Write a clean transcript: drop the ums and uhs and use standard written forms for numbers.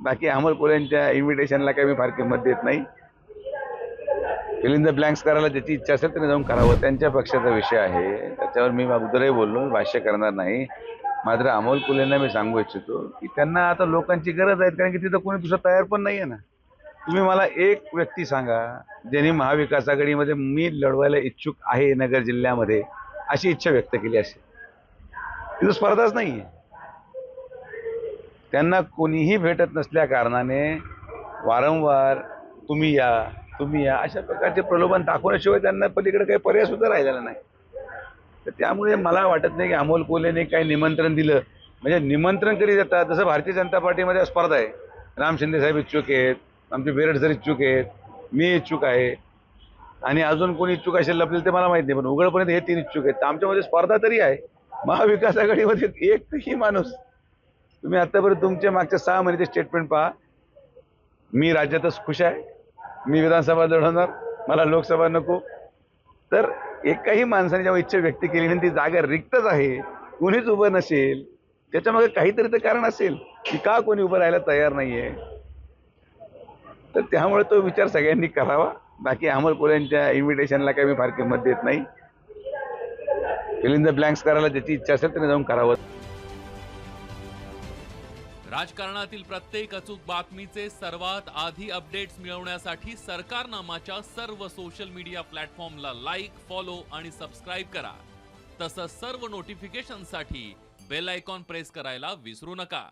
बाकी अमोल कोल्हेंच्या इन्व्हिटेशनला काही मी फार किंमत देत नाही. फिल इन द ब्लँक्स करायला ज्याची इच्छा असेल त्याने जाऊन करावं, त्यांच्या पक्षाचा विषय आहे, त्याच्यावर मी अगोदरही बोललो, मी भाष्य करणार नाही. मात्र अमोल कोल्हेंना मी सांगू इच्छितो की त्यांना आता लोकांची गरज आहे, कारण की तिथं कोणी दुसरं तयार पण नाही आहे ना. तुम्ही मला एक व्यक्ती सांगा ज्यांनी महाविकास आघाडीमध्ये मी लढवायला इच्छुक आहे नगर जिल्ह्यामध्ये अशी इच्छा व्यक्त केली असेल. तिथं स्पर्धाच नाहीये. त्यांना कोणीही भेटत नसल्या कारणाने वारंवार तुम्ही या तुम्ही या अशा प्रकारचे प्रलोभन दाखवण्याशिवाय त्यांना पलीकडे काही पर्याय सुद्धा राहिलेला नाही. तर त्यामुळे मला वाटत नाही की अमोल कोल्हेने काही निमंत्रण दिलं म्हणजे निमंत्रण कधी देतात. जसं भारतीय जनता पार्टीमध्ये स्पर्धा आहे, राम शिंदे साहेब इच्छुक आहेत, आमचे बेरड सर इच्छुक आहेत, मी इच्छुक आहे आणि अजून कोणी इच्छुक असेल लपलेलं ते मला माहित नाही, पण उघडपणे हे 3 इच्छुक आहेत. तर आमच्यामध्ये स्पर्धा तरी आहे. महाविकास आघाडीमध्ये एकही माणूस, तुम्ही आतापर्यंत तुमच्या मागच्या 6 महिन्याचे स्टेटमेंट पहा. मी राज्यातच खुश आहे, मी विधानसभा लढवणार, मला लोकसभा नको. तर एकाही माणसाने जेव्हा इच्छा व्यक्त केली आणि ती जागा रिक्तच आहे, कोणीच उभं नसेल, त्याच्यामागे काहीतरी तर कारण असेल की का कोणी उभं राहायला तयार नाहीये. तर त्यामुळे तो विचार सगळ्यांनी करावा. बाकी अमोल कोल्हेंच्या इन्व्हिटेशनला काही मी फार किंमत देत नाही. फिल इन द ब्लँक्स करायला ज्याची इच्छा असेल त्याने जाऊन करावं. राजकारणातील प्रत्येक अचूक बातमीचे सर्वात आधी अपडेट्स मिळवण्यासाठी सरकारनामाच्या सर्व सोशल मीडिया प्लॅटफॉर्मला लाईक, फॉलो आणि सबस्क्राईब करा. तसंच सर्व नोटिफिकेशनसाठी बेल आयकॉन प्रेस करायला विसरू नका.